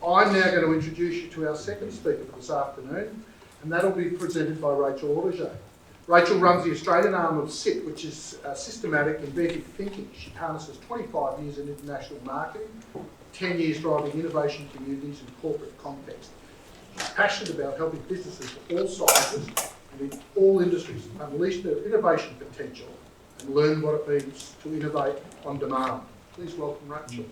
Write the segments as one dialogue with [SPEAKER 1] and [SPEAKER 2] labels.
[SPEAKER 1] I'm now going to introduce you to our second speaker for this afternoon, and that'll be presented by RachelAudige1. Rachel runs the Australian arm of SIP, which is Systematic Inventive Thinking. She harnesses 25 years in international marketing, 10 years driving innovation communities and corporate context. She's passionate about helping businesses of all sizes and in all industries unleash their innovation potential and learn what it means to innovate on demand. Please welcome Rachel.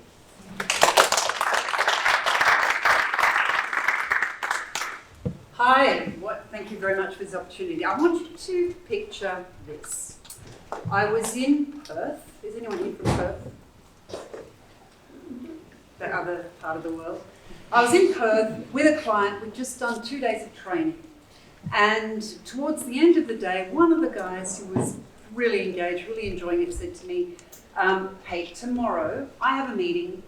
[SPEAKER 2] Hi, thank you very much for this opportunity. I want you to picture this. I was in Perth. Is anyone here from Perth? The other part of the world. I was in Perth with a client. We'd just done 2 days of training. And towards the end of the day, one of the guys who was really engaged, really enjoying it, said to me, hey, tomorrow I have a meeting.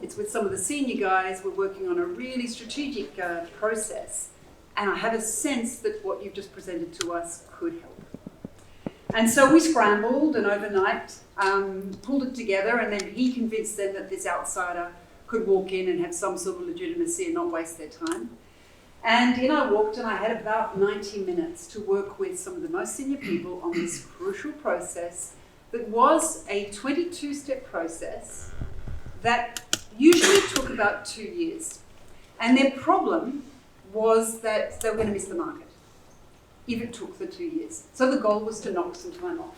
[SPEAKER 2] It's with some of the senior guys. We're working on a really strategic process. And I have a sense that what you've just presented to us could help. And so we scrambled and overnight pulled it together, and then he convinced them that this outsider could walk in and have some sort of legitimacy and not waste their time. And in I walked, and I had about 90 minutes to work with some of the most senior people on this crucial process that was a 22-step process that usually took about 2 years. And their problem was that they were going to miss the market if it took the 2 years. So the goal was to knock some time off.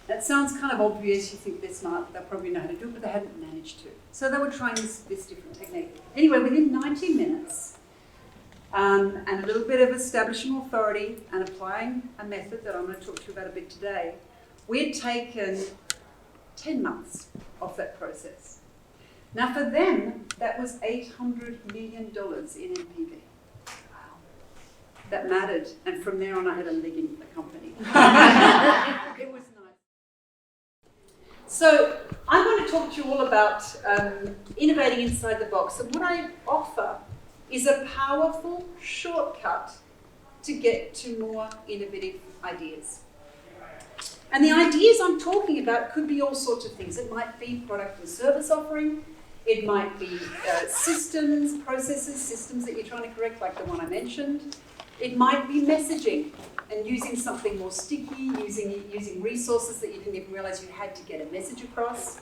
[SPEAKER 2] That sounds kind of obvious. You think they're smart, they'll probably know how to do it, but they hadn't managed to. So they were trying this different technique. Anyway, within 90 minutes, and a little bit of establishing authority and applying a method that I'm going to talk to you about a bit today, we had taken 10 months off that process. Now for them, that was $800 million in NPV. That mattered, and from there on I had a leg in the company. It was nice. So I'm going to talk to you all about innovating inside the box, and what I offer is a powerful shortcut to get to more innovative ideas. And the ideas I'm talking about could be all sorts of things. It might be product and service offering. It might be systems, processes, systems that you're trying to correct, like the one I mentioned. It might be messaging and using something more sticky, using resources that you didn't even realize you had to get a message across.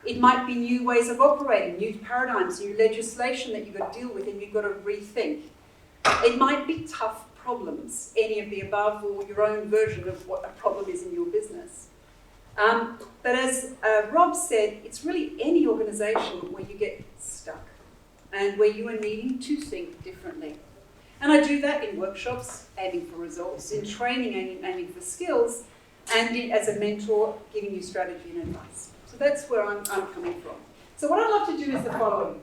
[SPEAKER 2] It might be new ways of operating, new paradigms, new legislation that you've got to deal with and you've got to rethink. It might be tough problems, any of the above, or your own version of what a problem is in your business. But as Rob said, it's really any organisation where you get stuck and where you are needing to think differently. And I do that in workshops, aiming for results, in training, aiming for skills, and as a mentor, giving you strategy and advice. So that's where I'm coming from. So what I'd love to do is the following.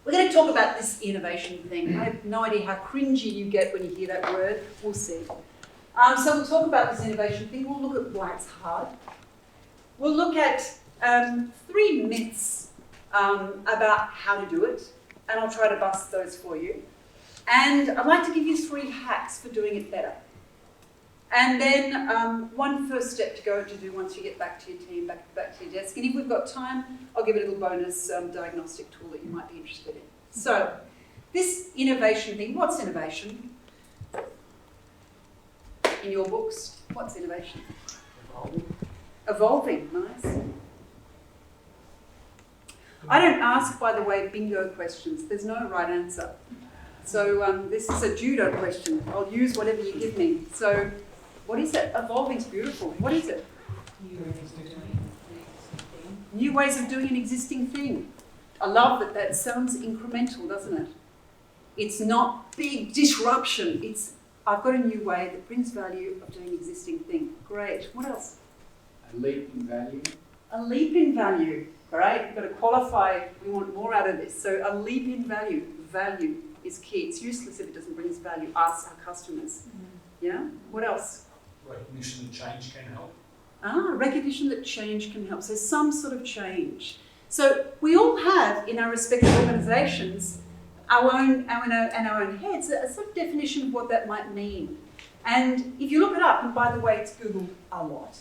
[SPEAKER 2] We're going to talk about this innovation thing. I have no idea how cringy you get when you hear that word. We'll see. So we'll talk about this innovation thing. We'll look at why it's hard. We'll look at 3 myths about how to do it, and I'll try to bust those for you. And I'd like to give you 3 hacks for doing it better. And then 1 first step to go to do once you get back to your team, back to your desk. And if we've got time, I'll give a little bonus diagnostic tool that you might be interested in. So, this innovation thing, what's innovation? In your books, what's innovation? Evolving, nice. I don't ask, by the way, bingo questions. There's no right answer. So this is a judo question. I'll use whatever you give me. So what is it? Evolving's beautiful. What is it? New ways of doing an existing thing. I love that. That sounds incremental, doesn't it? It's not big disruption. It's, I've got a new way that brings value of doing an existing thing. Great. What else?
[SPEAKER 3] A leap in value.
[SPEAKER 2] A leap in value. Great. We've got to qualify. We want more out of this. So a leap in value. Value is key. It's useless if it doesn't bring us value, us, our customers. Yeah? What else?
[SPEAKER 3] Recognition that change can help.
[SPEAKER 2] Recognition that change can help. So some sort of change. So we all have, in our respective organisations, our own heads, a sort of definition of what that might mean. And if you look it up, and by the way, it's Googled a lot,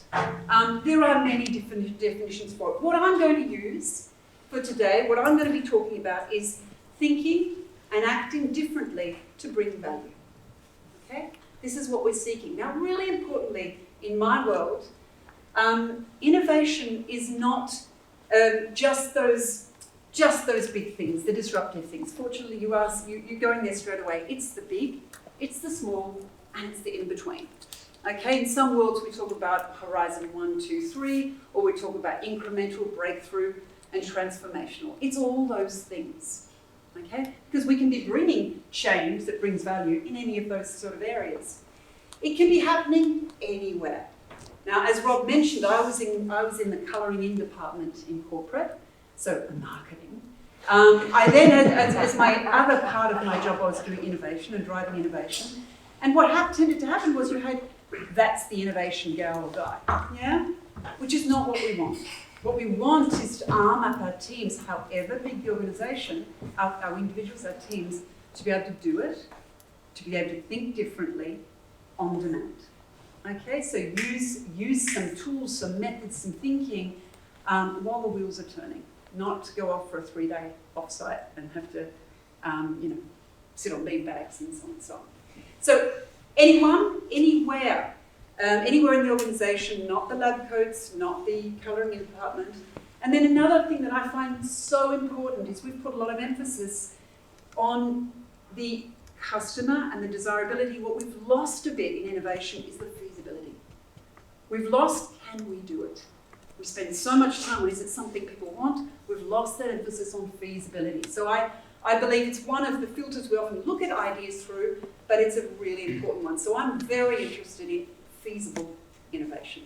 [SPEAKER 2] there are many different definitions for it. What I'm going to use for today, what I'm going to be talking about is thinking and acting differently to bring value. Okay? This is what we're seeking. Now, really importantly, in my world, innovation is not just those big things, the disruptive things. Fortunately, you're going there straight away. It's the big, it's the small, and it's the in-between. Okay, in some worlds we talk about horizon 1, 2, 3, or we talk about incremental, breakthrough, and transformational. It's all those things, okay? Because we can be bringing change that brings value in any of those sort of areas. It can be happening anywhere. Now, as Rob mentioned, I was in the colouring in department in corporate, so marketing. I then, as my other part of my job, I was doing innovation and driving innovation. And what tended to happen was you had, that's the innovation gal or guy, yeah? Which is not what we want. What we want is to arm up our teams, however big the organisation, our individuals, our teams, to be able to do it, to be able to think differently on demand. Okay, so use some tools, some methods, some thinking while the wheels are turning, not go off for a 3-day offsite and have to, sit on bean bags and so on and so on. So anyone, anywhere in the organisation, not the lab coats, not the colouring in department. And then another thing that I find so important is we've put a lot of emphasis on the customer and the desirability. What we've lost a bit in innovation is the feasibility. We've lost, can we do it? We spend so much time on, is it something people want? We've lost that emphasis on feasibility. So I believe it's one of the filters we often look at ideas through, but it's a really important one. So I'm very interested in feasible innovation.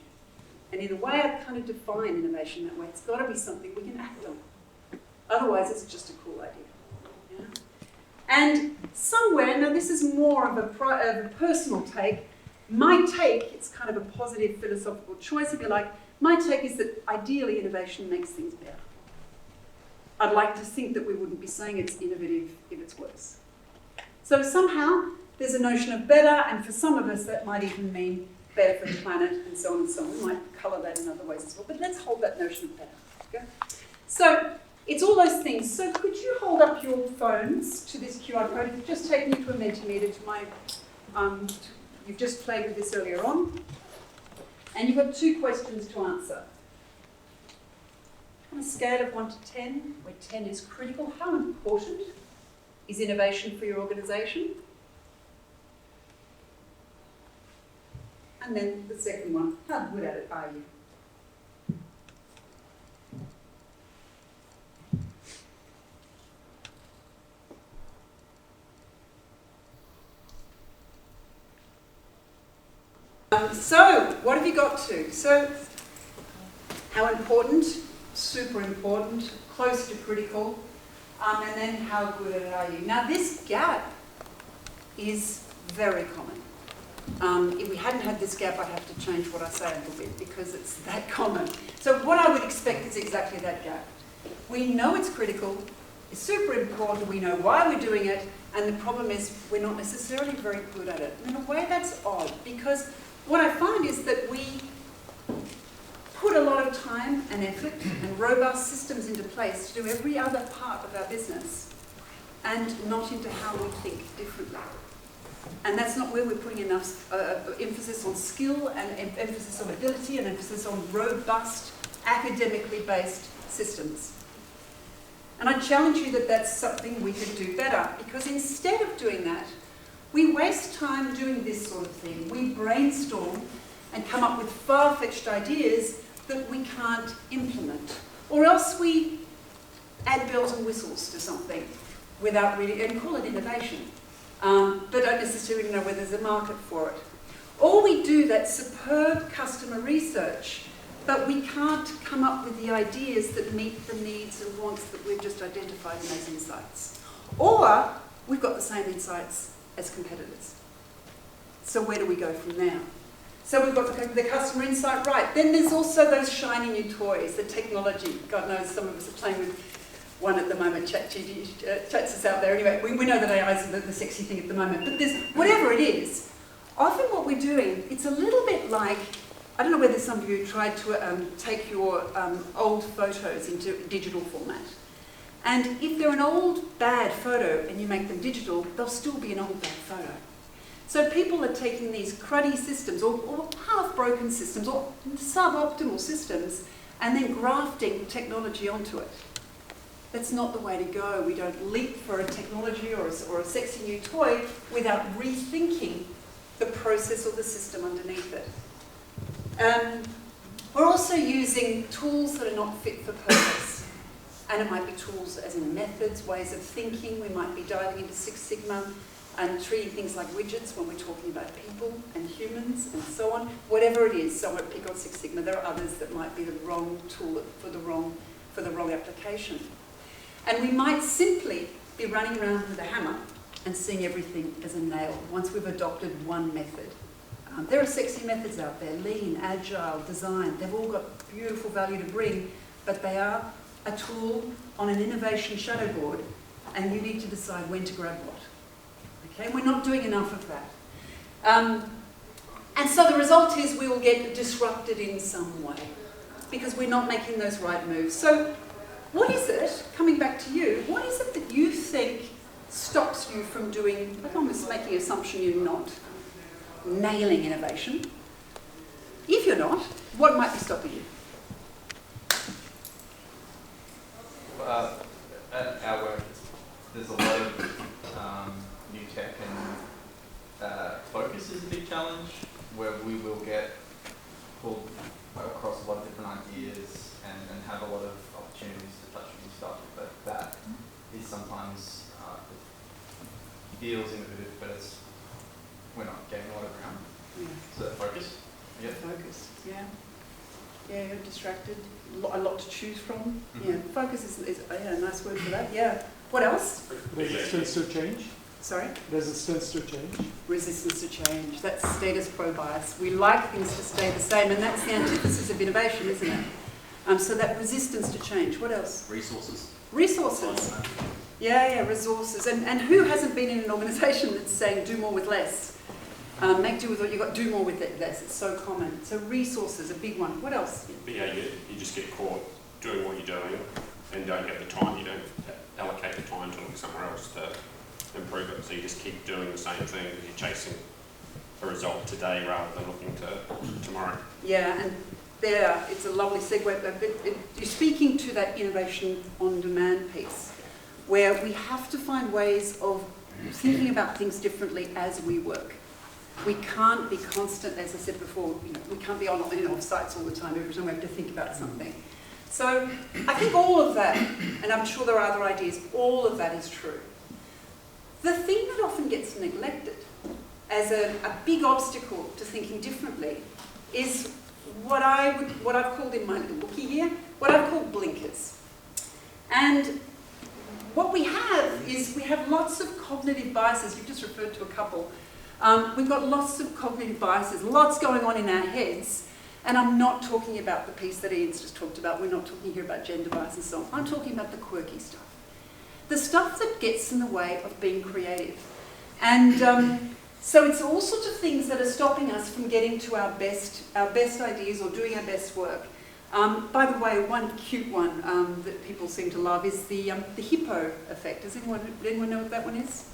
[SPEAKER 2] And in a way, I kind of define innovation that way. It's got to be something we can act on. Otherwise, it's just a cool idea. Yeah? And somewhere, now this is more of a personal take. My take, it's kind of a positive philosophical choice, if you like. My take is that ideally innovation makes things better. I'd like to think that we wouldn't be saying it's innovative if it's worse. So somehow there's a notion of better, and for some of us that might even mean better for the planet and so on and so on. We might colour that in other ways as well, but let's hold that notion of better. Okay? So it's all those things. So could you hold up your phones to this QR code? It's just taken you to a Mentimeter, to my, you've just played with this earlier on. And you've got 2 questions to answer. On a scale of 1 to 10, where 10 is critical, how important is innovation for your organisation? And then the second one, how good at it are you? So, what have you got to? So, how important, super important, close to critical, and then how good at it are you? Now, this gap is very common. If we hadn't had this gap, I'd have to change what I say a little bit because it's that common. So what I would expect is exactly that gap. We know it's critical, it's super important, we know why we're doing it, and the problem is we're not necessarily very good at it. And in a way that's odd, because what I find is that we put a lot of time and effort and robust systems into place to do every other part of our business and not into how we think differently. And that's not where we're putting enough emphasis on skill and emphasis on ability and emphasis on robust, academically based systems. And I challenge you that that's something we could do better, because instead of doing that, we waste time doing this sort of thing. We brainstorm and come up with far-fetched ideas that we can't implement. Or else we add bells and whistles to something without really, and call it innovation. But don't necessarily know whether there's a market for it. Or we do that superb customer research, but we can't come up with the ideas that meet the needs and wants that we've just identified in those insights. Or we've got the same insights as competitors. So where do we go from there? So we've got the customer insight, right. Then there's also those shiny new toys, the technology. God knows some of us are playing with one at the moment, chats us out there. Anyway, we know that AI is the sexy thing at the moment, but there's, whatever it is, often what we're doing, it's a little bit like, I don't know whether some of you tried to take your old photos into digital format. And if they're an old, bad photo and you make them digital, they'll still be an old, bad photo. So people are taking these cruddy systems or half-broken systems or suboptimal systems and then grafting technology onto it. That's not the way to go. We don't leap for a technology or a sexy new toy without rethinking the process or the system underneath it. We're also using tools that are not fit for purpose. And it might be tools as in methods, ways of thinking. We might be diving into Six Sigma and treating things like widgets when we're talking about people and humans and so on. Whatever it is, so I won't pick on Six Sigma. There are others that might be the wrong tool for the wrong application. And we might simply be running around with a hammer and seeing everything as a nail once we've adopted one method. There are sexy methods out there, lean, agile, design. They've all got beautiful value to bring, but they are a tool on an innovation shadow board, and you need to decide when to grab what. Okay, we're not doing enough of that. And so the result is we will get disrupted in some way because we're not making those right moves. So what is it, coming back to you, what is it that you think stops you from doing, I'm almost making an assumption you're not nailing innovation. If you're not, what might be stopping you?
[SPEAKER 4] At our work, there's a lot of new tech, and focus is a big challenge where we will get pulled across a lot of different ideas and have a lot of opportunities to touch new stuff, but that is sometimes feels innovative, but we're not getting a lot of ground.
[SPEAKER 2] Yeah.
[SPEAKER 4] So that focus, yeah.
[SPEAKER 2] Focus, yeah. Yeah, you're distracted. A lot to choose from.
[SPEAKER 4] Mm-hmm.
[SPEAKER 2] Yeah, focus is a nice word for that. Yeah. What else?
[SPEAKER 1] Resistance to change.
[SPEAKER 2] Sorry?
[SPEAKER 1] Resistance to change.
[SPEAKER 2] Resistance to change. That's status quo bias. We like things to stay the same, and that's the antithesis of innovation, isn't it? So that resistance to change. What else?
[SPEAKER 4] Resources.
[SPEAKER 2] Resources. Yeah, resources. And who hasn't been in an organisation that's saying do more with less? Make do with what you've got, do more with less. It's so common. So resources, a big one. What else?
[SPEAKER 5] But yeah, you just get caught doing what you're doing and don't get the time. You don't allocate the time to look somewhere else to improve it. So you just keep doing the same thing because you're chasing a result today rather than looking to tomorrow.
[SPEAKER 2] Yeah, and there, it's a lovely segue. You're speaking to that innovation on demand piece, where we have to find ways of thinking about things differently as we work. We can't be constant, as I said before, we can't be on and off sites all the time. Every time we have to think about something. So I think all of that, and I'm sure there are other ideas, all of that is true. The thing that often gets neglected as a big obstacle to thinking differently is what I've called in my little bookie here, what I've called blinkers. And what we have is we have lots of cognitive biases. You've just referred to a couple. We've got lots of cognitive biases, lots going on in our heads. And I'm not talking about the piece that Ian's just talked about. We're not talking here about gender bias and so on. I'm talking about the quirky stuff. The stuff that gets in the way of being creative. And so it's all sorts of things that are stopping us from getting to our best ideas or doing our best work. By the way, one cute one that people seem to love is the hippo effect. Does anyone know what that one is?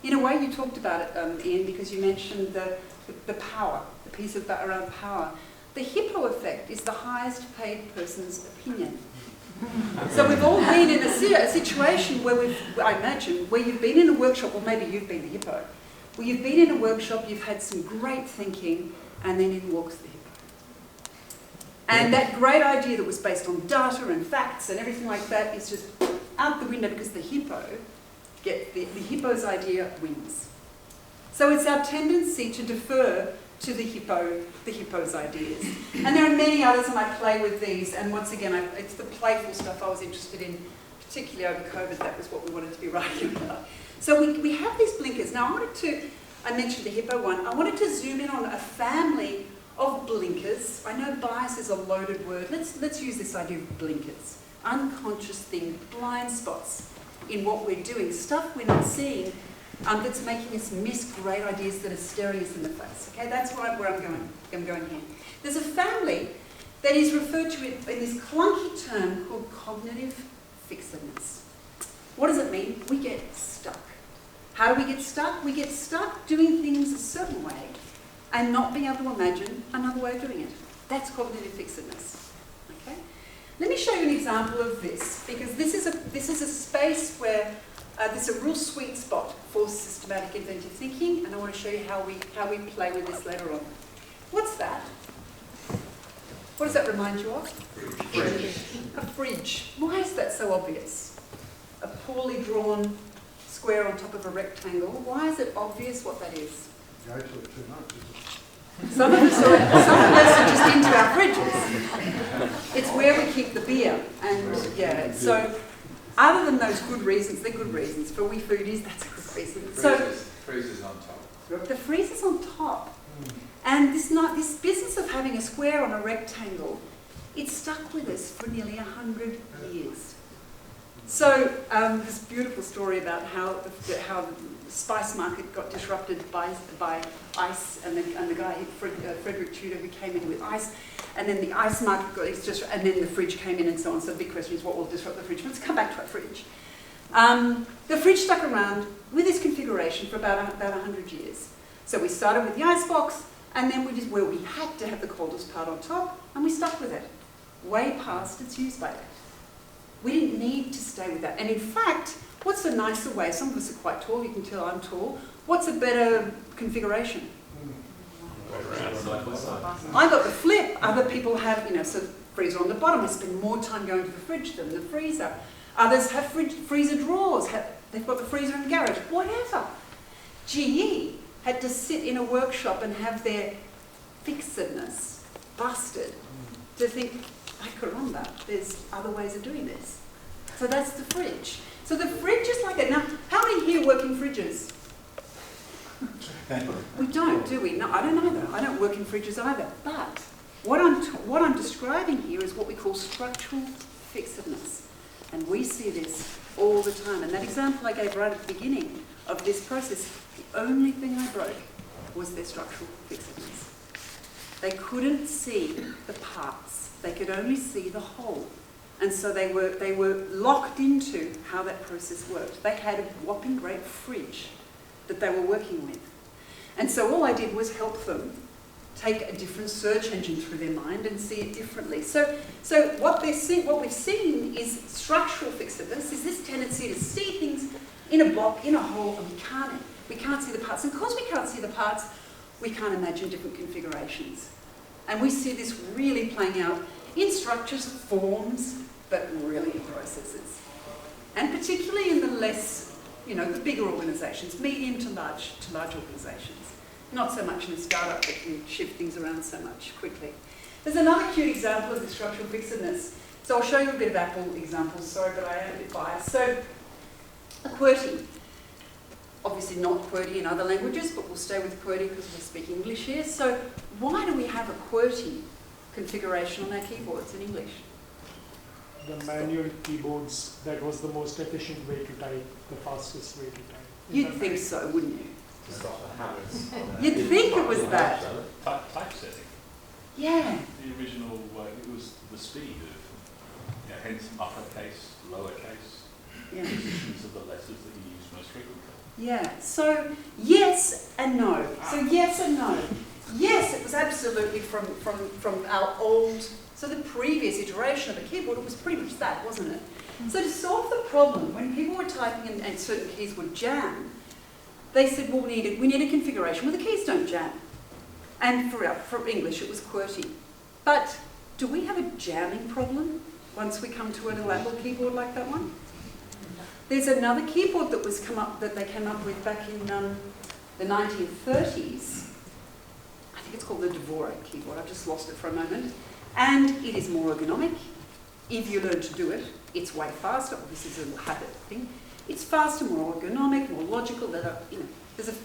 [SPEAKER 2] In a way, you talked about it, Ian, because you mentioned the power, the piece around power. The hippo effect is the highest paid person's opinion. So we've all been in a situation where I imagine, where you've been in a workshop, or maybe you've been the hippo, where you've been in a workshop, you've had some great thinking, and then in walks the hippo. And that great idea that was based on data and facts and everything like that is just out the window because the hippo's idea wins. So it's our tendency to defer to the hippo's ideas. And there are many others, and I play with these, and once again, it's the playful stuff I was interested in, particularly over COVID. That was what we wanted to be writing about. So we have these blinkers. Now I mentioned the hippo one, I wanted to zoom in on a family of blinkers. I know bias is a loaded word. Let's use this idea of blinkers. Unconscious thing, blind spots in what we're doing, stuff we're not seeing, that's making us miss great ideas that are staring us in the face. Okay, that's where I'm going here. There's a family that is referred to in this clunky term called cognitive fixedness. What does it mean? We get stuck. How do we get stuck? We get stuck doing things a certain way and not being able to imagine another way of doing it. That's cognitive fixedness. Okay? Let me show you an example of this, because this is a space where this is a real sweet spot for systematic inventive thinking, and I want to show you how we play with this later on. What's that? What does that remind you of?
[SPEAKER 1] Fridge.
[SPEAKER 2] A fridge. Why is that so obvious? A poorly drawn square on top of a rectangle. Why is it obvious what that is?
[SPEAKER 1] Go to it too much.
[SPEAKER 2] Some of us are just into our fridges. It's where we keep the beer, and yeah. So, other than those good reasons, they're good reasons. For we foodies, that's a good reason. So
[SPEAKER 3] Freezer's on top.
[SPEAKER 2] the freezer's on top, and this business of having a square on a rectangle, it's stuck with us for nearly 100 years. So this beautiful story about how the spice market got disrupted by ice, and the guy Frederick Tudor, who came in with ice, and then the ice market got and then the fridge came in and so on. So the big question is, what will disrupt the fridge? Let's come back to our fridge. The fridge stuck around with this configuration for about 100 years. So we started with the icebox, and then we had to have the coldest part on top, and we stuck with it way past its use by date. We didn't need to stay with that. And in fact, what's a nicer way? Some of us are quite tall, you can tell I'm tall. What's a better configuration? I got the flip. Other people have, so freezer on the bottom. I spend more time going to the fridge than the freezer. Others have freezer drawers. They've got the freezer in the garage. Whatever. GE had to sit in a workshop and have their fixedness busted to think, I caramba, there's other ways of doing this. So that's the fridge. So the fridge is like that. Now, how many here work in fridges? We don't, do we? No, I don't either. I don't work in fridges either. But what I'm describing here is what we call structural fixedness. And we see this all the time. And that example I gave right at the beginning of this process, the only thing I broke was their structural fixedness. They couldn't see the parts. They could only see the whole. And so they were locked into how that process worked. They had a whopping great fridge that they were working with. And so all I did was help them take a different search engine through their mind and see it differently. So what we've seen is structural fixedness, is this tendency to see things in a block, in a hole, and we can't see the parts. And because we can't see the parts, we can't imagine different configurations. And we see this really playing out in structures, forms, but really in processes. And particularly in the less, the bigger organisations, medium to large organisations. Not so much in a startup that can shift things around so much quickly. There's another cute example of the structural fixedness. So I'll show you a bit of Apple examples, sorry, but I am a bit biased. So, a QWERTY. Obviously not QWERTY in other languages, but we'll stay with QWERTY because we speak English here. So why do we have a QWERTY configuration on our keyboards in English?
[SPEAKER 6] The manual keyboards, that was the most efficient way to type, the fastest way to type.
[SPEAKER 2] You'd think so, wouldn't you?
[SPEAKER 7] To stop the habits.
[SPEAKER 2] You'd think it was that.
[SPEAKER 8] Typesetting.
[SPEAKER 2] Yeah.
[SPEAKER 8] The original, it was the speed of, hence uppercase, lowercase, positions of the letters that you use most frequently.
[SPEAKER 2] Yeah, so yes and no. So yes and no. Yes, it was absolutely from our old, so the previous iteration of the keyboard, it was pretty much that, wasn't it? So to solve the problem, when people were typing and certain keys would jam, they said, well, we need a configuration where the keys don't jam. And for English, it was QWERTY. But do we have a jamming problem once we come to an Apple keyboard like that one? There's another keyboard that they came up with back in the 1930s. I think it's called the Dvorak keyboard. I've just lost it for a moment. And it is more ergonomic. If you learn to do it, it's way faster. Obviously, it's a little habit thing. It's faster, more ergonomic, more logical. There's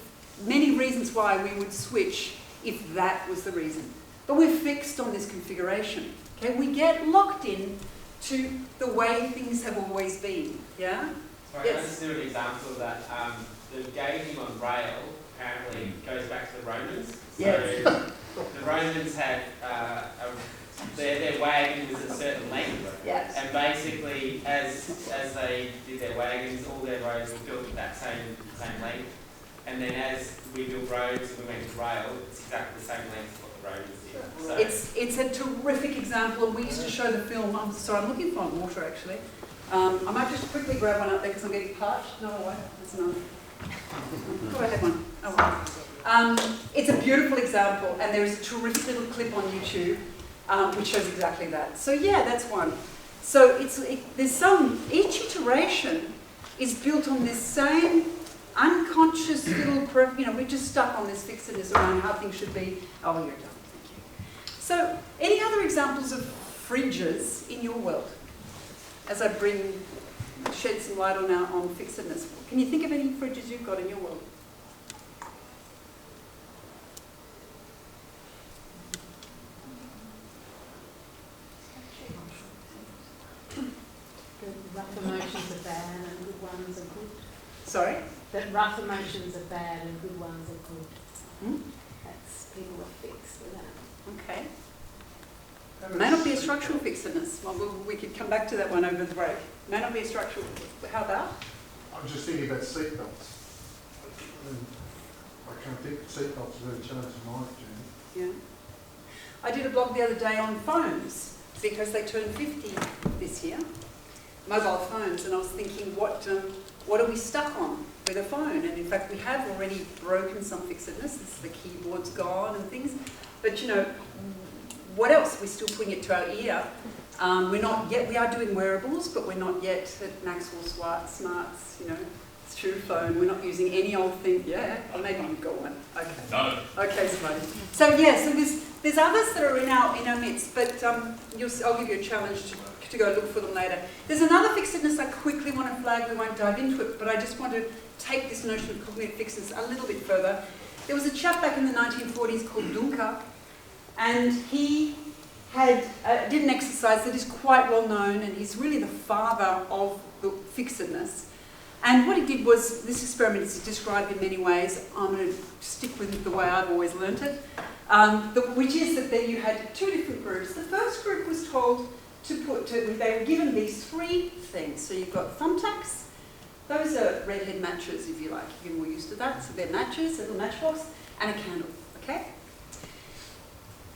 [SPEAKER 2] many reasons why we would switch if that was the reason. But we're fixed on this configuration. Okay, we get locked in to the way things have always been. Yeah.
[SPEAKER 9] Sorry, I'll just do an example of that. The gaming on rail apparently goes back to the Romans. So
[SPEAKER 2] yes.
[SPEAKER 9] the Romans had a their wagon was a certain length.
[SPEAKER 2] Yes.
[SPEAKER 9] And basically, as they did their wagons, all their roads were built at that same length. And then as we built roads and we went to rail, it's exactly the same length as what the road was in. So
[SPEAKER 2] It's a terrific example, and we used to show the film. I'm sorry, I'm looking for water actually. I might just quickly grab one up there because I'm getting parched. No, I won't. There's none. Thought I had one. Oh, well. It's a beautiful example, and there is a terrific little clip on YouTube which shows exactly that. So yeah, that's one. So each iteration is built on this same unconscious little, we're just stuck on this fixedness around how things should be. Oh, you're done. Thank you. So, any other examples of fridges in your world? As I shed some light on fixedness. Can you think of any fridges you've got in your world?
[SPEAKER 7] Rough emotions are bad and good ones are good.
[SPEAKER 2] Sorry?
[SPEAKER 7] That rough emotions are bad and good ones are good. That's people are fixed with that.
[SPEAKER 2] Okay. May not be a structural fixedness. Well, we could come back to that one over the break. May not be a structural. How about?
[SPEAKER 1] I'm just thinking about seatbelts. I can't think seatbelts have really changed in my journey.
[SPEAKER 2] Yeah. I did a blog the other day on phones because they turned 50 this year, mobile phones, and I was thinking, what are we stuck on with a phone? And in fact, we have already broken some fixedness. The keyboard's gone and things. But what else? We're still putting it to our ear. We're not yet. We are doing wearables, but we're not yet at Maxwell Smarts. It's true phone. We're not using any old thing. Yeah, or maybe you've got one. Okay.
[SPEAKER 8] No.
[SPEAKER 2] Okay, so yeah. So there's others that are in our midst, but I'll give you a challenge to go look for them later. There's another fixedness I quickly want to flag. We won't dive into it, but I just want to take this notion of cognitive fixedness a little bit further. There was a chap back in the 1940s called Duncker, and he did an exercise that is quite well known, and he's really the father of the fixedness. And what he did was, this experiment is described in many ways. I'm going to stick with it the way I've always learnt it, which is that you had two different groups. The first group was told they were given these three things. So you've got thumbtacks. Those are redhead matches, if you like. You're more used to that. So they're matches, a little matchbox, and a candle. Okay?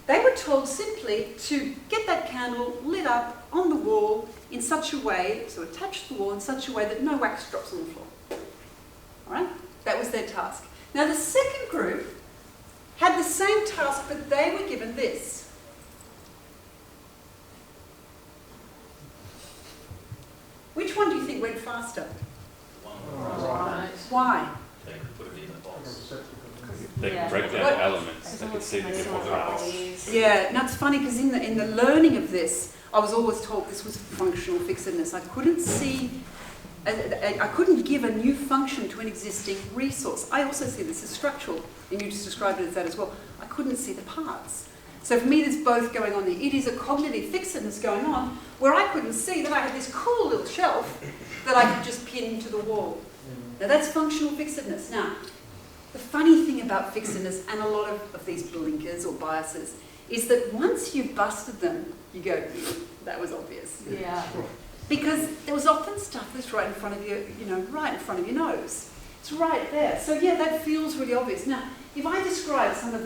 [SPEAKER 2] They were told simply to get that candle lit up on the wall in such a way, so attached to the wall in such a way that no wax drops on the floor. All right? That was their task. Now the second group had the same task, but they were given this. Which one do you think went faster?
[SPEAKER 7] Right.
[SPEAKER 2] Why?
[SPEAKER 8] They could put it in the box.
[SPEAKER 7] They
[SPEAKER 8] They
[SPEAKER 7] can
[SPEAKER 8] can
[SPEAKER 7] break
[SPEAKER 8] break
[SPEAKER 7] down
[SPEAKER 8] down elements. They can see the different parts.
[SPEAKER 2] Yeah, now it's funny because in the learning of this, I was always told this was functional fixedness. I couldn't give a new function to an existing resource. I also see this as structural, and you just described it as that as well. I couldn't see the parts. So for me, there's both going on there. It is a cognitive fixedness going on where I couldn't see that I had this cool little shelf that I could just pin to the wall. Now that's functional fixedness. Now, the funny thing about fixedness and a lot of these blinkers or biases is that once you've busted them, you go, that was obvious.
[SPEAKER 7] Yeah.
[SPEAKER 2] Because there was often stuff that's right in front of you, right in front of your nose. It's right there. So yeah, that feels really obvious. Now, if I describe some of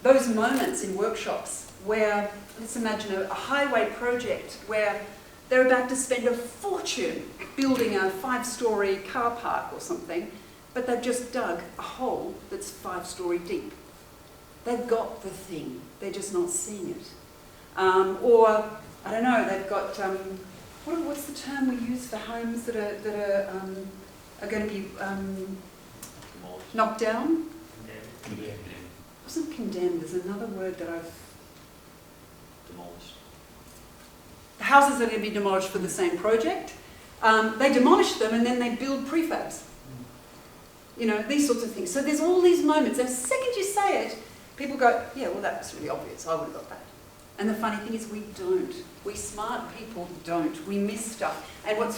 [SPEAKER 2] those moments in workshops where, let's imagine a highway project where they're about to spend a fortune building a 5-story car park or something, but they've just dug a hole that's 5-story deep. They've got the thing, they're just not seeing it. Or, I don't know, they've got, what's the term we use for homes that are going to be knocked down?
[SPEAKER 8] Condemned.
[SPEAKER 2] It wasn't condemned, there's another word that I've...
[SPEAKER 8] Demolished.
[SPEAKER 2] The houses are going to be demolished for the same project. They demolish them and then they build prefabs. These sorts of things. So there's all these moments. And the second you say it, people go, yeah, well, that's really obvious. I would have got that. And the funny thing is we don't. We smart people don't. We miss stuff. And what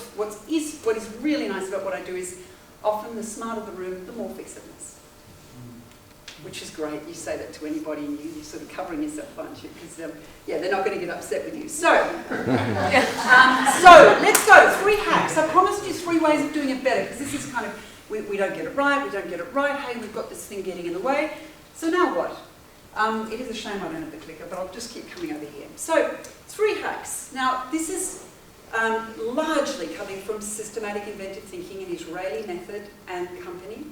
[SPEAKER 2] is really nice about what I do is often the smarter the room, the more fixedness. which is great. You say that to anybody and you're sort of covering yourself, aren't you? Because, they're not going to get upset with you. So, so let's go. 3 hacks. I promised you 3 ways of doing it better, because this is kind of, we don't get it right, we don't get it right. Hey, we've got this thing getting in the way. So now what? It is a shame I don't have the clicker, but I'll just keep coming over here. So, 3 hacks. Now, this is largely coming from systematic inventive thinking, an Israeli method and company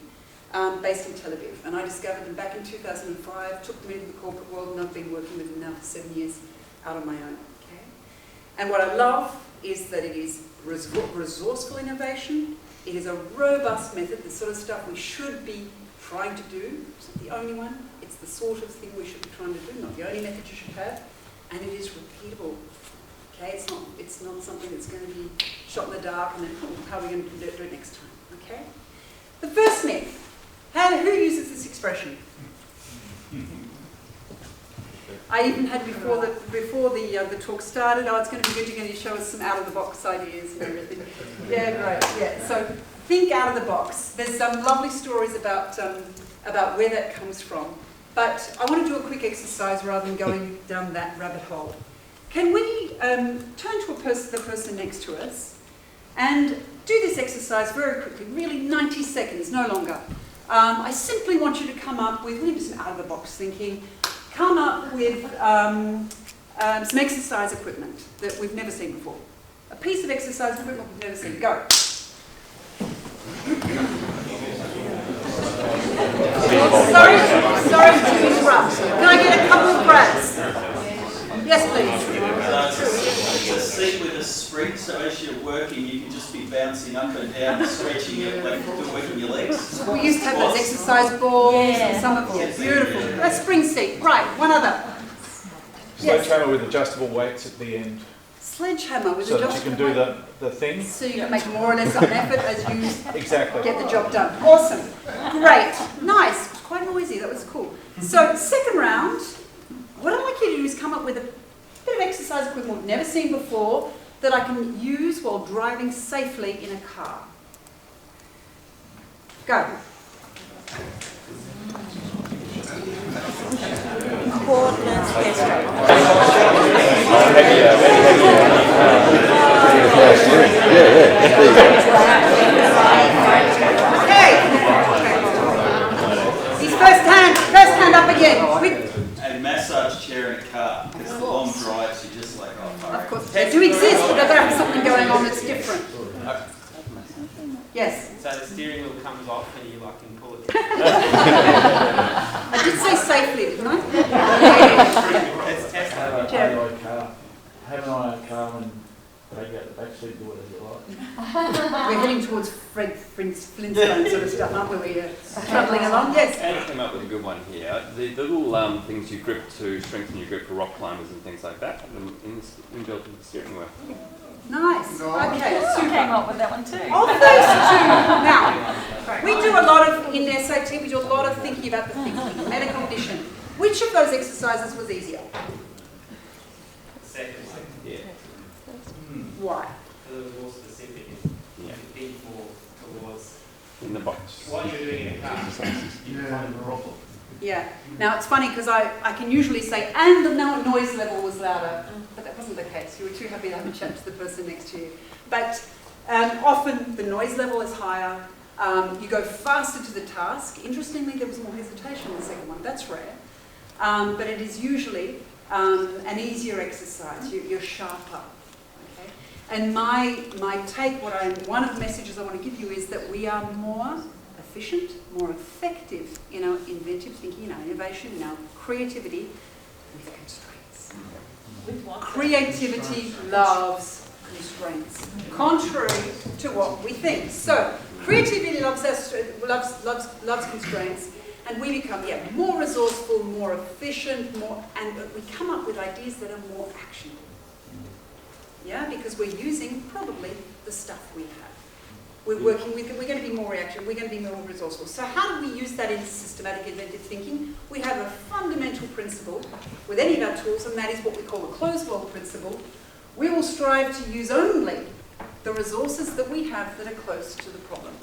[SPEAKER 2] based in Tel Aviv. And I discovered them back in 2005, took them into the corporate world, and I've been working with them now for 7 years out on my own. Okay? And what I love is that it is resourceful innovation. It is a robust method, the sort of stuff we should be trying to do. It's not the only one. It's the sort of thing we should be trying to do, not the only method you should have. And it is repeatable. Okay, it's not something that's going to be shot in the dark and then, how are we going to do it next time? Okay? The first myth. Who uses this expression? I even had before the talk started, it's going to be good, you're going to show us some out-of-the-box ideas and everything. Yeah, great. Yeah, so think out of the box. There's some lovely stories about where that comes from. But I want to do a quick exercise rather than going down that rabbit hole. Can we turn to the person next to us and do this exercise very quickly, really 90 seconds, no longer. I simply want you to come up with, we need some out-of-the-box thinking, come up with some exercise equipment that we've never seen before. A piece of exercise equipment we've never seen. Go. Sorry to interrupt. Can I get a couple of breaths? Yes, please.
[SPEAKER 10] It's a seat with a spring, so as you're working, you can just be bouncing up and down, stretching it, like working your legs.
[SPEAKER 2] We used to have those exercise balls and some of them. Beautiful. A spring seat. Right, one other.
[SPEAKER 3] Sledgehammer with adjustable weights at the end.
[SPEAKER 2] Sledgehammer with
[SPEAKER 3] so
[SPEAKER 2] adjustable
[SPEAKER 3] that you can do the thing.
[SPEAKER 2] So you can make more or less of an effort as you
[SPEAKER 3] exactly
[SPEAKER 2] get the job done. Awesome. Great. Nice. It was quite noisy. That was cool. So second round, what I'd like you to do is come up with a bit of exercise equipment we've never seen before that I can use while driving safely in a car. Go. Okay. He's first hand up again.
[SPEAKER 10] A massage chair in a car, because the long drives, you're just like, oh, fuck.
[SPEAKER 2] Of course, they do exist, but they've got to have something going on that's different. Yes?
[SPEAKER 9] So the steering wheel comes off and you can pull it.
[SPEAKER 2] I did say safely, didn't I?
[SPEAKER 9] It's Tesla.
[SPEAKER 11] Have an eye on a car and take out the back seat, do whatever you like.
[SPEAKER 2] We're heading towards Fred Flintstone sort of stuff, aren't we? Travelling along, yes?
[SPEAKER 12] Anne came up with a good one here. The little things you grip to strengthen your grip for rock climbers and things like that, inbuilt in the steering wheel.
[SPEAKER 2] Nice. Okay,
[SPEAKER 13] You
[SPEAKER 2] super.
[SPEAKER 13] came up with that one too.
[SPEAKER 2] Of those two, now, we do a lot of, in SAT, we do a lot of thinking about the thinking, medical condition. Which of those exercises was easier?
[SPEAKER 9] Second.
[SPEAKER 12] Yeah.
[SPEAKER 2] Why?
[SPEAKER 9] Because it was more specific. You
[SPEAKER 12] Yeah.
[SPEAKER 9] can think more towards
[SPEAKER 12] In the box.
[SPEAKER 9] what you're doing in a car.
[SPEAKER 8] You can find the problem.
[SPEAKER 2] Yeah. Now, it's funny because I can usually say, and the noise level was louder, but that wasn't the case. You were too happy to have a chat to the person next to you. But often the noise level is higher. You go faster to the task. Interestingly, there was more hesitation in the second one. That's rare. But it is usually an easier exercise. You're sharper. Okay? And my take, one of the messages I want to give you is that we are more efficient, more effective in our inventive thinking, in our innovation, in our creativity with constraints.
[SPEAKER 13] With what?
[SPEAKER 2] Creativity loves constraints, contrary to what we think. So creativity loves constraints, and we become more resourceful, more efficient, and we come up with ideas that are more actionable. Yeah, because we're using probably the stuff we have. We're working with, we're going to be more reactive, we're going to be more resourceful. So how do we use that in systematic inventive thinking? We have a fundamental principle with any of our tools, and that is what we call the closed world principle. We will strive to use only the resources that we have that are close to the problem.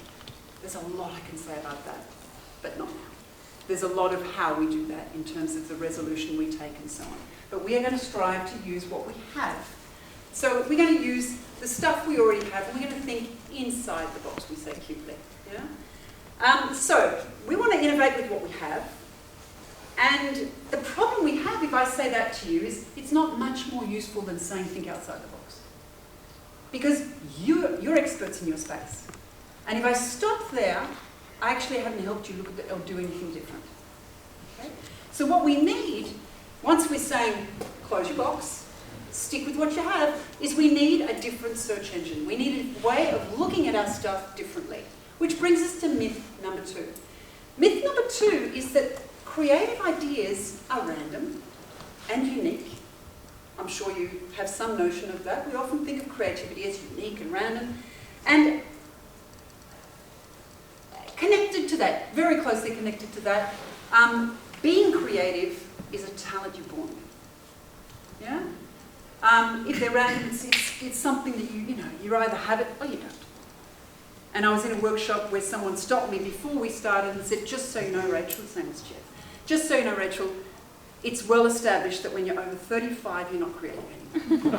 [SPEAKER 2] There's a lot I can say about that, but not now. There's a lot of how we do that in terms of the resolution we take and so on. But we are going to strive to use what we have. So we're going to use the stuff we already have, and we're going to think inside the box, we say cubely. Yeah? So we want to innovate with what we have. And the problem we have, if I say that to you, is it's not much more useful than saying think outside the box. Because you're experts in your space. And if I stop there, I actually haven't helped you look at or do anything different. Okay? So what we need, once we're saying close your box, stick with what you have, is we need a different search engine. We need a way of looking at our stuff differently. Which brings us to myth number 2. Myth number 2 is that creative ideas are random and unique. I'm sure you have some notion of that. We often think of creativity as unique and random. And connected to that, very closely connected to that, being creative is a talent you're born with. Yeah? If they're random, it's something that you either have it or you don't. And I was in a workshop where someone stopped me before we started and said, just so you know, Rachel, his name was Jeff, just so you know, Rachel, it's well established that when you're over 35, you're not creative anymore.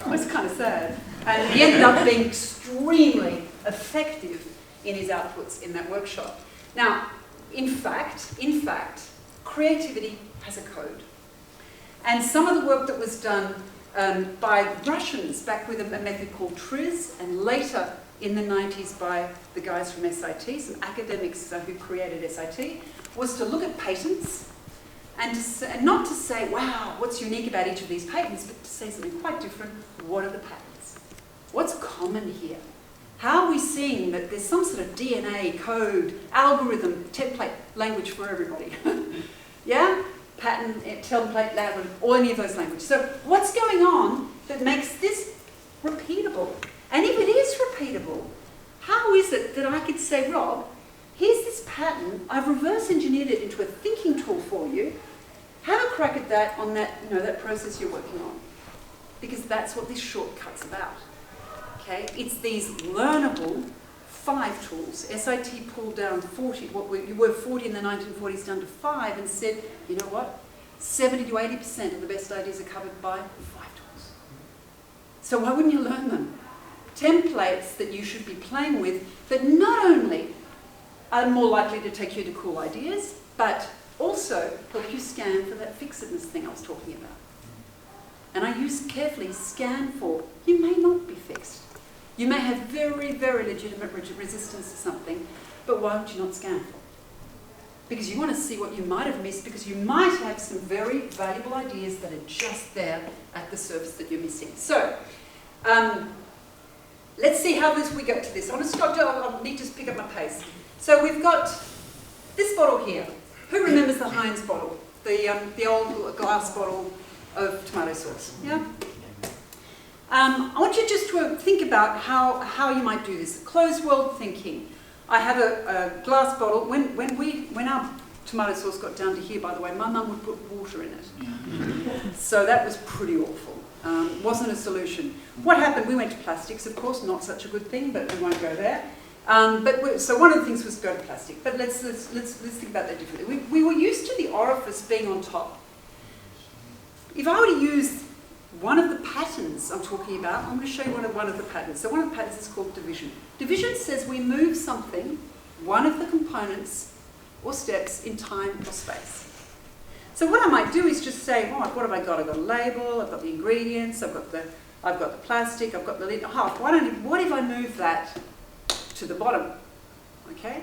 [SPEAKER 2] It was kind of sad. And he ended up being extremely effective in his outputs in that workshop. Now, in fact, creativity has a code. And some of the work that was done by Russians back with a method called TRIZ, and later in the 90s by the guys from SIT, some academics who created SIT, was to look at patents and not to say, wow, what's unique about each of these patents, but to say something quite different. What are the patents? What's common here? How are we seeing that there's some sort of DNA, code, algorithm, template, language for everybody? Yeah? Pattern, template, language, or any of those languages. So what's going on that makes this repeatable? And if it is repeatable, how is it that I could say, Rob, here's this pattern, I've reverse engineered it into a thinking tool for you, have a crack at that on that, that process you're working on. Because that's what this shortcut's about. Okay? It's these learnable 5 tools. SIT pulled down 40, you were 40 in the 1940s down to 5 and said, you know what? 70 to 80% of the best ideas are covered by 5 tools. So why wouldn't you learn them? Templates that you should be playing with that not only are more likely to take you to cool ideas, but also help you scan for that fixedness thing I was talking about. And I use carefully scan for, you may not be fixed. You may have very, very legitimate resistance to something, but why would you not scan for it? Because you want to see what you might have missed, because you might have some very valuable ideas that are just there at the surface that you're missing. So, let's see how we get to this. I need to pick up my pace. So we've got this bottle here. Who remembers the Heinz bottle? The old glass bottle of tomato sauce. Yeah? I want you just to think about how you might do this. Closed world thinking. I have a glass bottle. When our tomato sauce got down to here, by the way, my mum would put water in it. So that was pretty awful. Wasn't a solution. What happened? We went to plastics, of course, not such a good thing, but we won't go there. So one of the things was to go to plastic. But let's think about that differently. We were used to the orifice being on top. If I were to use one of the patterns I'm talking about, I'm going to show you one of the patterns. So one of the patterns is called division. Division says we move something, one of the components or steps in time or space. So what I might do is just say, right, what have I got? I've got a label, I've got the ingredients, I've got the plastic, I've got the lid. What if I move that to the bottom? Okay?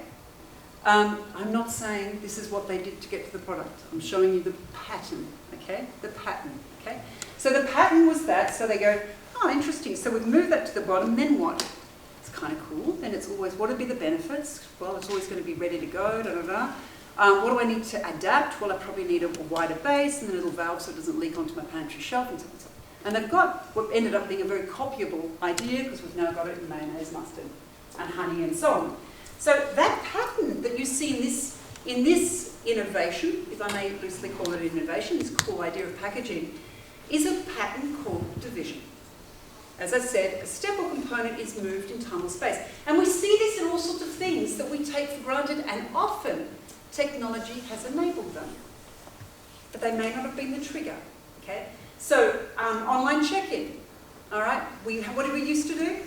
[SPEAKER 2] I'm not saying this is what they did to get to the product. I'm showing you the pattern, okay? The pattern, okay? So the pattern was that, so they go, oh, interesting. So we've moved that to the bottom, then what? It's kind of cool. Then it's always, what would be the benefits? Well, it's always going to be ready to go, what do I need to adapt? Well, I probably need a wider base and a little valve so it doesn't leak onto my pantry shelf and so on and so on. And they've got what ended up being a very copyable idea, because we've now got it in mayonnaise, mustard, and honey, and so on. So that pattern that you see in this innovation, if I may loosely call it innovation, this cool idea of packaging, is a pattern called division. as I said, a step or component is moved in time or space. And we see this in all sorts of things that we take for granted, and often technology has enabled them. But they may not have been the trigger, okay? So, online check-in, all right? What did we used to do?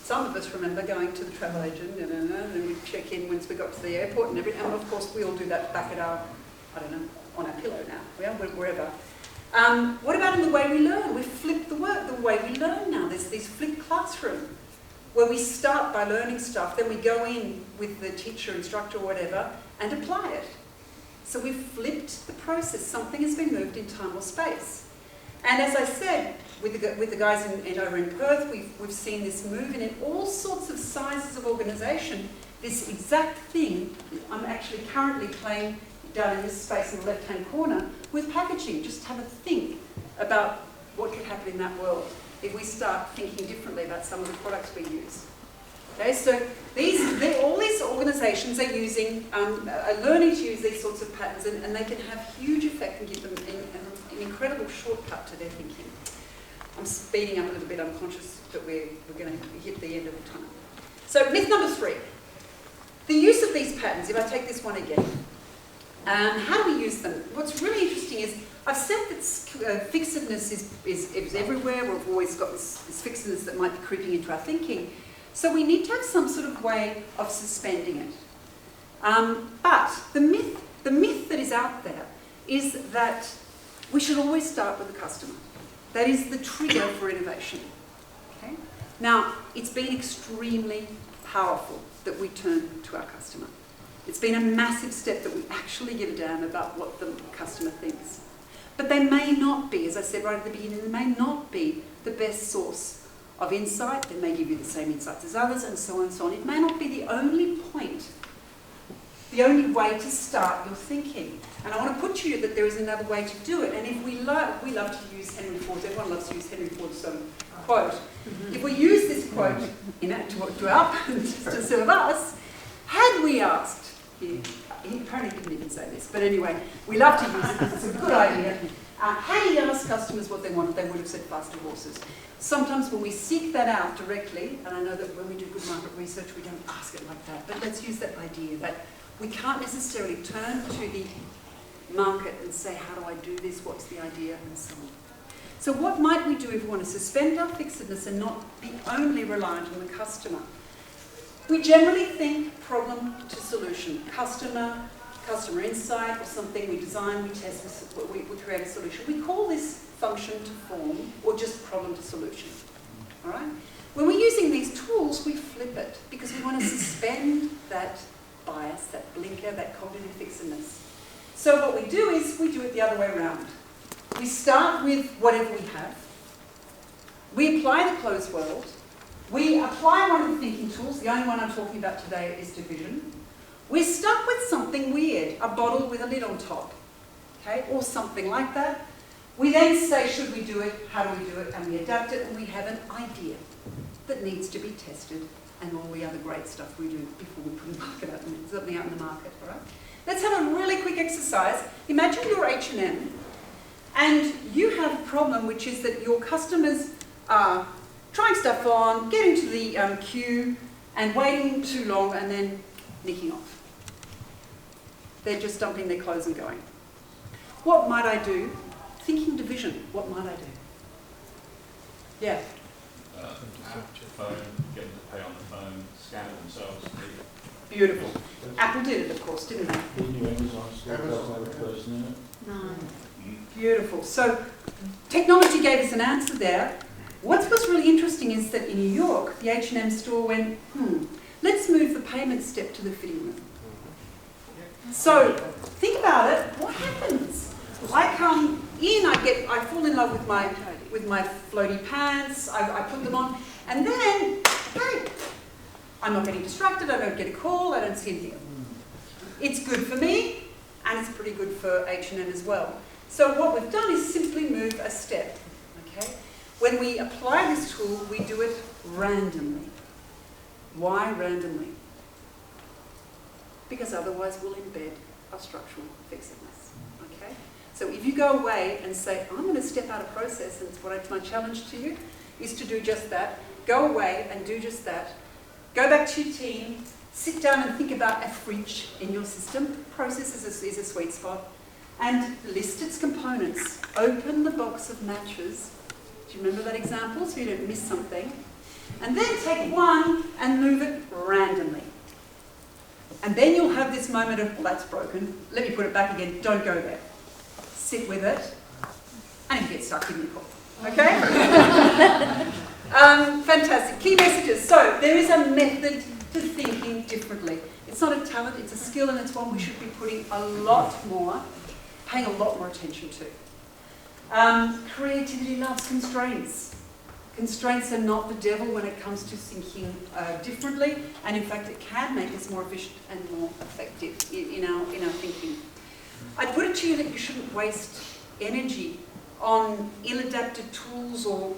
[SPEAKER 2] Some of us remember going to the travel agent, and we'd check in once we got to the airport and everything. And of course, we all do that back at our, I don't know, on our pillow now, yeah, wherever. What about in the way we learn? We've flipped the way we learn now. There's these flipped classroom where we start by learning stuff, then we go in with the teacher, instructor, or whatever, and apply it. So we've flipped the process. Something has been moved in time or space. And as I said, with the guys over in Perth, we've seen this move, and in all sorts of sizes of organisation, this exact thing, I'm actually currently playing down in this space in the left-hand corner with packaging. Just have a think about what could happen in that world if we start thinking differently about some of the products we use. Okay, so all these organisations are using, are learning to use these sorts of patterns, and they can have huge effect and give them an incredible shortcut to their thinking. I'm speeding up a little bit. I'm conscious that we're going to hit the end of the time. So myth number 3. The use of these patterns, if I take this one again, how do we use them? What's really interesting is, I've said that fixedness is everywhere. We've always got this fixedness that might be creeping into our thinking. So we need to have some sort of way of suspending it. But the myth that is out there is that we should always start with the customer. That is the trigger for innovation. Okay? Now, it's been extremely powerful that we turn to our customer. It's been a massive step that we actually give a damn about what the customer thinks. But they may not be, as I said right at the beginning, they may not be the best source of insight. They may give you the same insights as others, and so on and so on. It may not be the only point, the only way to start your thinking. And I want to put to you that there is another way to do it. And if we love to use Henry Ford's, everyone loves to use Henry Ford's quote. If we use this quote to serve us, had we asked, he apparently didn't even say this, but anyway, we love to use it because it's a good idea. Had he asked customers what they wanted, they would have said faster horses. Sometimes when we seek that out directly, and I know that when we do good market research, we don't ask it like that, but let's use that idea that we can't necessarily turn to the market and say, how do I do this, what's the idea, and so on. So what might we do if we want to suspend our fixedness and not be only reliant on the customer? We generally think problem to solution. Customer insight, or something we design, we test, we create a solution. We call this function to form, or just problem to solution. All right? When we're using these tools, we flip it, because we want to suspend that bias, that blinker, that cognitive fixedness. So what we do is, we do it the other way around. We start with whatever we have. We apply the closed world. We apply one of the thinking tools. The only one I'm talking about today is division. We're stuck with something weird, a bottle with a lid on top, okay, or something like that. We then say, should we do it, how do we do it, and we adapt it, and we have an idea that needs to be tested, and all the other great stuff we do before we put something out in the market, all right? Let's have a really quick exercise. Imagine you're H&M, and you have a problem, which is that your customers are trying stuff on, getting to the queue, and waiting too long, and then nicking off. They're just dumping their clothes and going. What might I do? Thinking division, what might I do? Yeah?
[SPEAKER 8] Phone, get them to pay on the phone, scan it themselves.
[SPEAKER 2] Beautiful. Apple did it, of course, didn't they?
[SPEAKER 11] Didn't you Amazon still doesn't have a person in it?
[SPEAKER 7] No.
[SPEAKER 2] Beautiful. So technology gave us an answer there. What's really interesting is that in New York, the H&M store went, let's move the payment step to the fitting room. So think about it. What happens? I come in, I fall in love with my floaty pants, I put them on, and then, hey, I'm not getting distracted, I don't get a call, I don't see anything. It's good for me, and it's pretty good for H&M as well. So what we've done is simply move a step, okay? When we apply this tool, we do it randomly. Why randomly? Because otherwise we'll embed our structural fixedness, okay? So if you go away and say, I'm going to step out of process, and my challenge to you is to do just that. Go away and do just that. Go back to your team, sit down and think about a fridge in your system. Process is a sweet spot. And list its components. Open the box of matches. Do you remember that example so you don't miss something? And then take one and move it randomly. And then you'll have this moment of, well, that's broken. Let me put it back again. Don't go there. Sit with it. And if you get stuck, give me a call. Okay? Fantastic. Key messages. So there is a method to thinking differently. It's not a talent, it's a skill, and it's one we should be putting paying a lot more attention to. Creativity loves constraints. Constraints are not the devil when it comes to thinking differently, and in fact it can make us more efficient and more effective in our thinking. I'd put it to you that you shouldn't waste energy on ill-adapted tools or,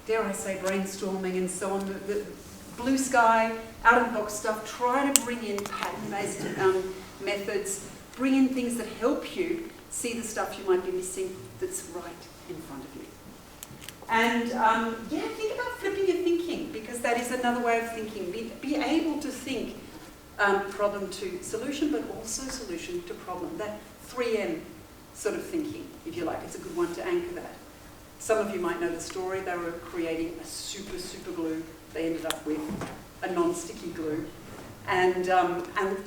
[SPEAKER 2] dare I say, brainstorming and so on. The blue sky, out-of-the-box stuff. Try to bring in pattern-based methods. Bring in things that help you see the stuff you might be missing that's right in front of you. And think about flipping your thinking, because that is another way of thinking. Be able to think problem to solution, but also solution to problem. That 3M sort of thinking, if you like. It's a good one to anchor that. Some of you might know the story. They were creating a super glue. They ended up with a non-sticky glue. And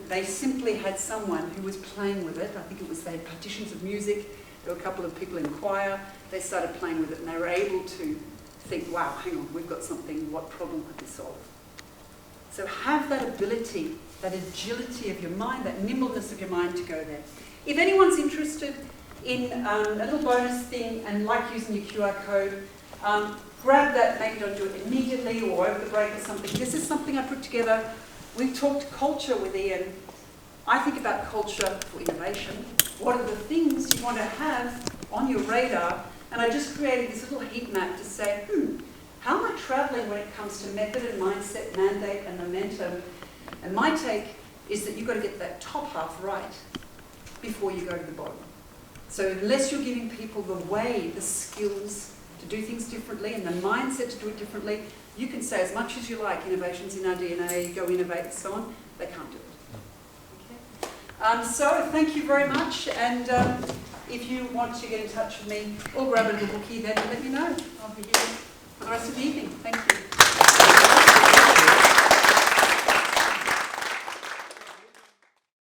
[SPEAKER 2] they simply had someone who was playing with it. I think they had partitions of music. There were a couple of people in choir. They started playing with it, and they were able to think, wow, hang on, we've got something. What problem could we solve? So have that ability, that agility of your mind, that nimbleness of your mind to go there. If anyone's interested in a little bonus thing and like using your QR code, grab that. Maybe don't do it immediately or over the break or something. This is something I put together. We talked culture with Ian. I think about culture for innovation. What are the things you want to have on your radar? And I just created this little heat map to say, how am I traveling when it comes to method and mindset, mandate and momentum? And my take is that you've got to get that top half right before you go to the bottom. So unless you're giving people the way, the skills to do things differently and the mindset to do it differently, you can say as much as you like, innovation's in our DNA, go innovate and so on, they can't do it. Okay? So thank you very much, and if you want to get in touch with me or grab a little bookie, then let me know. I'll be here for the rest of the evening. Thank you.